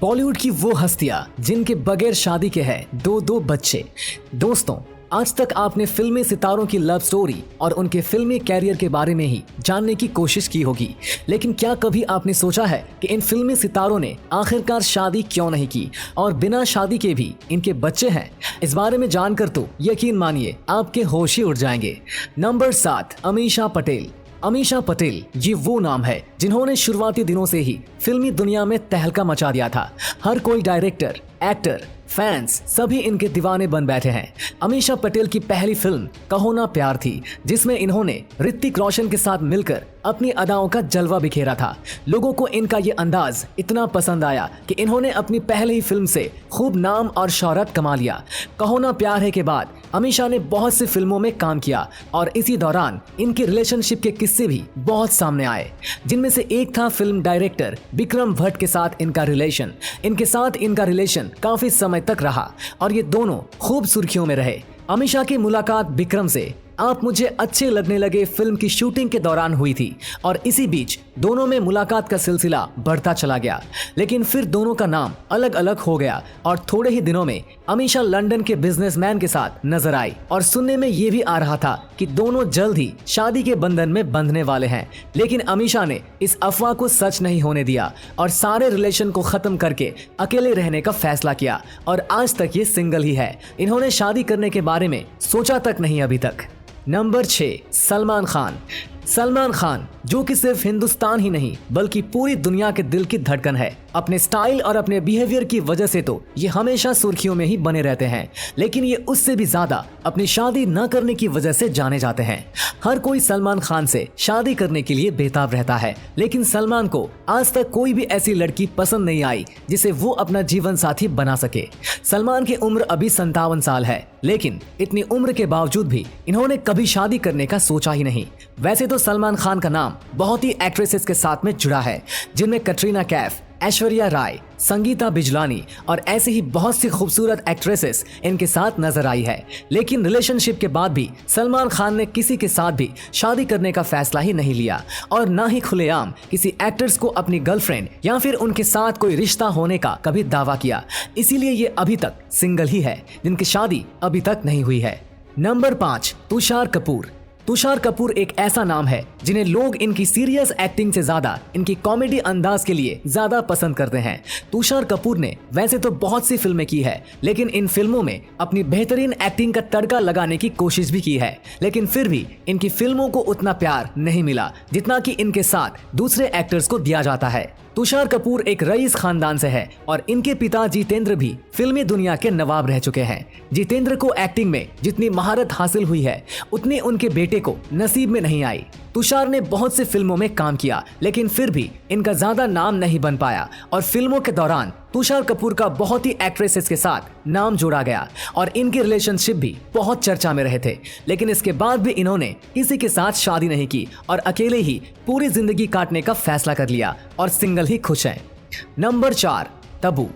बॉलीवुड की वो हस्तियां जिनके बगैर शादी के हैं दो दो बच्चे। दोस्तों, आज तक आपने फिल्मी सितारों की लव स्टोरी और उनके फिल्मी कैरियर के बारे में ही जानने की कोशिश की होगी, लेकिन क्या कभी आपने सोचा है कि इन फिल्मी सितारों ने आखिरकार शादी क्यों नहीं की और बिना शादी के भी इनके बच्चे हैं? इस बारे में जानकर तो यकीन मानिए आपके होश ही उड़ जाएंगे। नंबर 7, अमीषा पटेल। अमीषा पटेल ये वो नाम है जिन्होंने शुरुआती दिनों से ही फिल्मी दुनिया में तहलका मचा दिया था। हर कोई डायरेक्टर, एक्टर, फैंस सभी इनके दीवाने बन बैठे हैं। अमीषा पटेल की पहली फिल्म कहो ना प्यार थी, जिसमें इन्होंने ऋतिक रोशन के साथ मिलकर अपनी अदाओं का जलवा बिखेरा था। लोगों को इनका ये अंदाज इतना पसंद आया कि इन्होंने अपनी पहली ही फिल्म से खूब नाम और शोहरत कमा लिया। कहो ना प्यार है के बाद अमीषा ने बहुत सी फिल्मों में काम किया और इसी दौरान इनके रिलेशनशिप के किस्से भी बहुत सामने आए, जिनमें से एक था फिल्म डायरेक्टर विक्रम भट्ट के साथ इनका रिलेशन। इनके साथ इनका रिलेशन काफी समय तक रहा और ये दोनों खूब सुर्खियों में रहे। अमीषा की मुलाकात विक्रम से आप मुझे अच्छे लगने लगे फिल्म की शूटिंग के दौरान हुई थी और इसी बीच दोनों में मुलाकात का सिलसिला बढ़ता चला गया, लेकिन फिर दोनों का नाम अलग अलग हो गया और थोड़े ही दिनों में अमीषा लंदन के बिजनेसमैन के साथ नजर आई और सुनने में ये भी आ रहा था कि दोनों जल्द ही शादी के बंधन में बंधने वाले हैं। लेकिन अमीषा ने इस अफवाह को सच नहीं होने दिया और सारे रिलेशन को खत्म करके अकेले रहने का फैसला किया और आज तक ये सिंगल ही है। इन्होंने शादी करने के बारे में सोचा तक नहीं अभी तक। नंबर 6, सलमान खान। सलमान खान जो कि सिर्फ हिंदुस्तान ही नहीं बल्कि पूरी दुनिया के दिल की धड़कन है। अपने स्टाइल और अपने बिहेवियर की वजह से तो ये हमेशा सुर्खियों में ही बने रहते हैं, लेकिन ये उससे भी ज्यादा अपनी शादी न करने की वजह से जाने जाते हैं। हर कोई सलमान खान से शादी करने के लिए बेताब रहता है, लेकिन सलमान को आज तक कोई भी ऐसी लड़की पसंद नहीं आई जिसे वो अपना जीवन साथी बना सके। सलमान की उम्र अभी 57 साल है, लेकिन इतनी उम्र के बावजूद भी इन्होंने कभी शादी करने का सोचा ही नहीं। वैसे तो सलमान खान का नाम बहुत ही एक्ट्रेसेस के साथ में जुड़ा है, जिनमें कटरीना कैफ, ऐश्वर्या राय, संगीता बिजलानी और ऐसी ही बहुत सी खूबसूरत एक्ट्रेसेस इनके साथ नजर आई है। लेकिन रिलेशनशिप के बाद भी सलमान खान ने किसी के साथ भी शादी करने का फैसला ही नहीं लिया और ना ही खुलेआम किसी एक्टर्स को अपनी गर्लफ्रेंड या फिर उनके साथ कोई रिश्ता होने का कभी दावा किया। इसीलिए ये अभी तक सिंगल ही है, जिनकी शादी अभी तक नहीं हुई है। नंबर 5, तुषार कपूर। तुषार कपूर एक ऐसा नाम है जिन्हें लोग इनकी सीरियस एक्टिंग से ज्यादा इनकी कॉमेडी अंदाज के लिए ज्यादा पसंद करते हैं। तुषार कपूर ने वैसे तो बहुत सी फिल्में की है, लेकिन इन फिल्मों में अपनी बेहतरीन एक्टिंग का तड़का लगाने की कोशिश भी की है, लेकिन फिर भी इनकी फिल्मों को उतना प्यार नहीं मिला जितना कि इनके साथ दूसरे एक्टर्स को दिया जाता है। तुषार कपूर एक रईस खानदान से है और इनके पिता जितेंद्र भी फिल्मी दुनिया के नवाब रह चुके हैं। जितेंद्र को एक्टिंग में जितनी महारत हासिल हुई है उतनी उनके बेटे को नसीब में नहीं आई। तुषार ने बहुत सी फिल्मों में काम किया, लेकिन फिर भी इनका ज्यादा नाम नहीं बन पाया और फिल्मों के दौरान तुषार कपूर का बहुत ही एक्ट्रेसेस के साथ नाम जोड़ा गया और इनकी रिलेशनशिप भी बहुत चर्चा में रहे थे। लेकिन इसके बाद भी इन्होंने किसी के साथ शादी नहीं की और अकेले ही पूरी जिंदगी काटने का फैसला कर लिया और सिंगल ही खुश हैं। नंबर 4, तब्बू।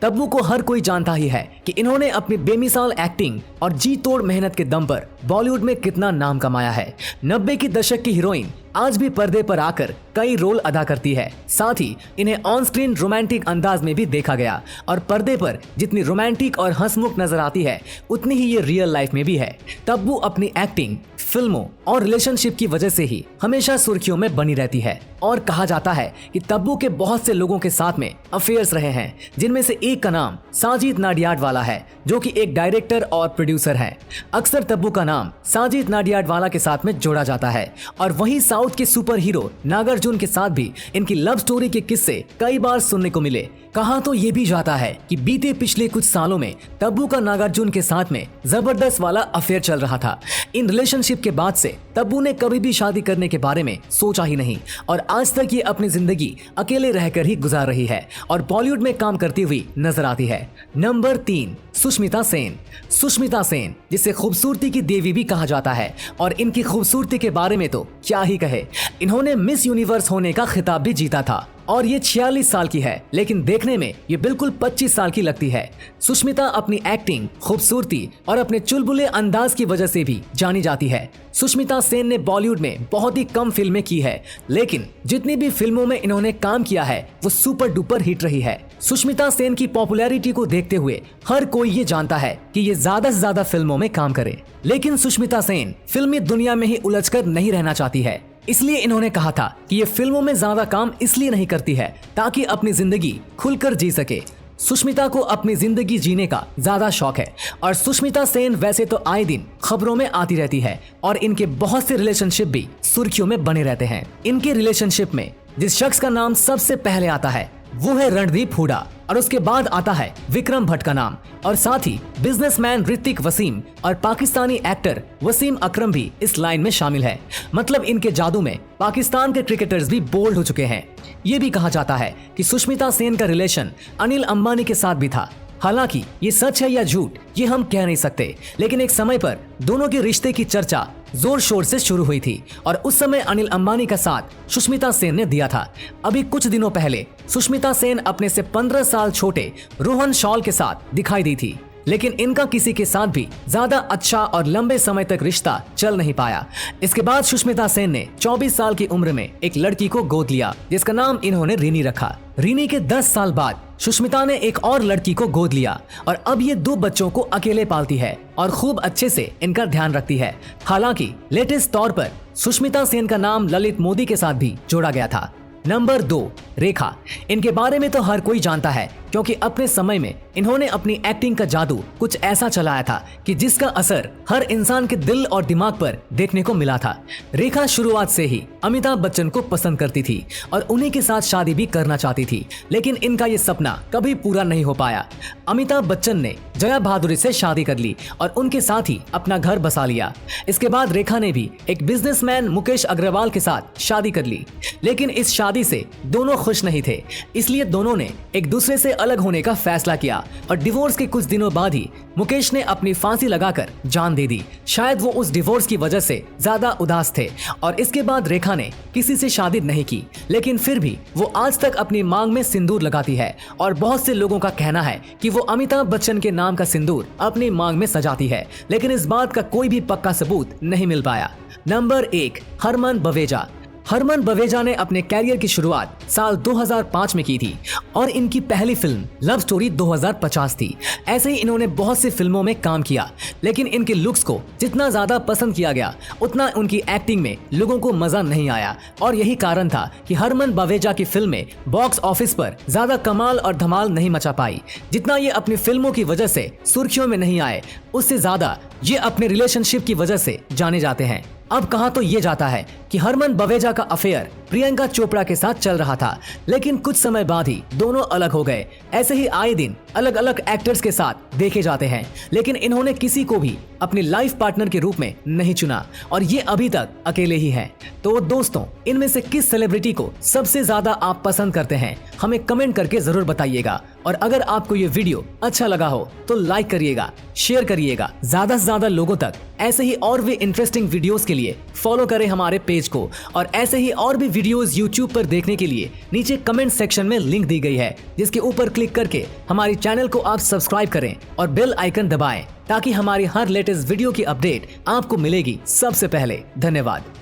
तब्बू को हर कोई जानता ही है कि इन्होंने अपनी बेमिसाल एक्टिंग और जी तोड़ मेहनत के दम पर बॉलीवुड में कितना नाम कमाया है। 90 की दशक की हीरोइन आज भी पर्दे पर आकर कई रोल अदा करती है। साथ ही इन्हें ऑन स्क्रीन रोमांटिक अंदाज में भी देखा गया और पर्दे पर जितनी रोमांटिक और हंसमुख नजर आती है उतनी ही ये रियल लाइफ में भी है। तब्बू अपनी एक्टिंग, फिल्मों और रिलेशनशिप की वजह से ही हमेशा सुर्खियों में बनी रहती है और कहा जाता है कि तब्बू के बहुत से लोगों के साथ में अफेयर्स रहे हैं, जिनमें से एक का नाम साजिद नाडियाडवाला है, जो कि एक डायरेक्टर और प्रोड्यूसर है। अक्सर तब्बू का नाम साजिद नाडियाडवाला के साथ में जोड़ा जाता है और वहीं साउथ के सुपर हीरो नागार्जुन के साथ भी इनकी लव स्टोरी के किस्से कई बार सुनने को मिले। कहा तो ये भी जाता है कि बीते पिछले कुछ सालों में तब्बू का नागार्जुन के साथ में जबरदस्त वाला अफेयर चल रहा था। इन रिलेशनशिप के बाद से तब्बू ने कभी भी शादी करने के बारे में सोचा ही नहीं और आज तक ये अपनी जिंदगी अकेले रहकर ही गुजार रही है और बॉलीवुड में काम करती हुई नजर आती है। नंबर 3, सुष्मिता सेन। सुष्मिता सेन जिसे खूबसूरती की देवी भी कहा जाता है और इनकी खूबसूरती के बारे में तो क्या ही कहे। इन्होंने मिस यूनिवर्स होने का खिताब भी जीता था और ये 46 साल की है, लेकिन देखने में ये बिल्कुल 25 साल की लगती है। सुष्मिता अपनी एक्टिंग, खूबसूरती और अपने चुलबुले अंदाज की वजह से भी जानी जाती है। सुष्मिता सेन ने बॉलीवुड में बहुत ही कम फिल्में की है, लेकिन जितनी भी फिल्मों में इन्होंने काम किया है वो सुपर डुपर हिट रही है। सुष्मिता सेन की पॉपुलैरिटी को देखते हुए हर कोई ये जानता है कि ये ज्यादा से ज्यादा फिल्मों में काम करे, लेकिन सुष्मिता सेन फिल्मी दुनिया में ही उलझकर नहीं रहना चाहती है। इसलिए इन्होंने कहा था कि ये फिल्मों में ज्यादा काम इसलिए नहीं करती है ताकि अपनी जिंदगी खुलकर जी सके। सुष्मिता को अपनी जिंदगी जीने का ज्यादा शौक है और सुष्मिता सेन वैसे तो आए दिन खबरों में आती रहती है और इनके बहुत से रिलेशनशिप भी सुर्खियों में बने रहते हैं। इनके रिलेशनशिप में जिस शख्स का नाम सबसे पहले आता है वो है रणदीप हुडा और उसके बाद आता है विक्रम भट्ट का नाम, और साथ ही बिजनेसमैन ऋतिक वसीम और पाकिस्तानी एक्टर वसीम अकरम भी इस लाइन में शामिल है। मतलब इनके जादू में पाकिस्तान के क्रिकेटर्स भी बोल्ड हो चुके हैं। ये भी कहा जाता है कि सुष्मिता सेन का रिलेशन अनिल अंबानी के साथ भी था। हालांकि ये सच है या झूठ ये हम कह नहीं सकते, लेकिन एक समय पर दोनों के रिश्ते की चर्चा जोर शोर से शुरू हुई थी और उस समय अनिल अंबानी का साथ सुष्मिता सेन ने दिया था। अभी कुछ दिनों पहले सुष्मिता सेन अपने से 15 साल छोटे रोहन शॉल के साथ दिखाई दी थी, लेकिन इनका किसी के साथ भी ज्यादा अच्छा और लंबे समय तक रिश्ता चल नहीं पाया। इसके बाद सुष्मिता सेन ने 24 साल की उम्र में एक लड़की को गोद लिया जिसका नाम इन्होंने रीनी रखा। रीनी के 10 साल बाद सुष्मिता ने एक और लड़की को गोद लिया और अब ये 2 बच्चों को अकेले पालती है और खूब अच्छे से इनका ध्यान रखती है। हालांकि लेटेस्ट तौर पर सुष्मिता सेन का नाम ललित मोदी के साथ भी जोड़ा गया था। नंबर 2, रेखा। इनके बारे में तो हर कोई जानता है क्योंकि अपने समय में इन्होंने अपनी एक्टिंग का जादू कुछ ऐसा चलाया था कि जिसका असर हर इंसान के दिल और दिमाग पर देखने को मिला था। रेखा शुरुआत से ही अमिताभ बच्चन को पसंद करती थी और उन्हीं के साथ शादी भी करना चाहती थी, लेकिन इनका ये सपना कभी पूरा नहीं हो पाया। अमिताभ बच्चन ने जया भादुरी से शादी कर ली और उनके साथ ही अपना घर बसा लिया। इसके बाद रेखा ने भी एक बिजनेसमैन मुकेश अग्रवाल के साथ शादी कर ली, लेकिन इस शादी से दोनों खुश नहीं थे, इसलिए दोनों ने एक दूसरे से अलग होने का फैसला किया और डिवोर्स के कुछ दिनों बाद ही मुकेश ने अपनी फांसी लगाकर जान दे दी। शायद वो उस डिवोर्स की वजह से ज्यादा उदास थे और इसके बाद रेखा ने किसी से शादी नहीं की, लेकिन फिर भी वो आज तक अपनी मांग में सिंदूर लगाती है और बहुत से लोगों का कहना है कि वो अमिताभ बच्चन के नाम का सिंदूर अपनी मांग में सजाती है, लेकिन इस बात का कोई भी पक्का सबूत नहीं मिल पाया। नंबर 1, हरमन बवेजा। हरमन बवेजा ने अपने कैरियर की शुरुआत साल 2005 में की थी और इनकी पहली फिल्म लव स्टोरी 2050 थी। ऐसे ही इन्होंने बहुत सी फिल्मों में काम किया, लेकिन इनके लुक्स को जितना ज्यादा पसंद किया गया उतना उनकी एक्टिंग में लोगों को मजा नहीं आया और यही कारण था कि हरमन बवेजा की फिल्में बॉक्स ऑफिस पर ज्यादा कमाल और धमाल नहीं मचा पाई। जितना ये अपनी फिल्मों की वजह से सुर्खियों में नहीं आए, उससे ज्यादा ये अपने रिलेशनशिप की वजह से जाने जाते हैं। अब कहा तो ये जाता है कि हरमन बवेजा का अफेयर प्रियंका चोपड़ा के साथ चल रहा था, लेकिन कुछ समय बाद ही दोनों अलग हो गए। ऐसे ही आए दिन अलग अलग एक्टर्स के साथ देखे जाते हैं, लेकिन इन्होंने किसी को भी अपनी लाइफ पार्टनर के रूप में नहीं चुना और ये अभी तक अकेले ही हैं। तो दोस्तों, इनमें से किस सेलिब्रिटी को सबसे ज्यादा आप पसंद करते हैं, हमें कमेंट करके जरूर बताइएगा। और अगर आपको ये वीडियो अच्छा लगा हो तो लाइक करिएगा, शेयर करिएगा, ज्यादा से ज्यादा लोगों तक ऐसे ही और भी इंटरेस्टिंग वीडियोस के लिए फॉलो करें हमारे पेज को, और ऐसे ही और भी वीडियोस यूट्यूब पर देखने के लिए नीचे कमेंट सेक्शन में लिंक दी गई है, जिसके ऊपर क्लिक करके हमारी चैनल को आप सब्सक्राइब करें और बेल आइकन दबाएं ताकि हमारी हर लेटेस्ट वीडियो की अपडेट आपको मिलेगी सबसे पहले। धन्यवाद।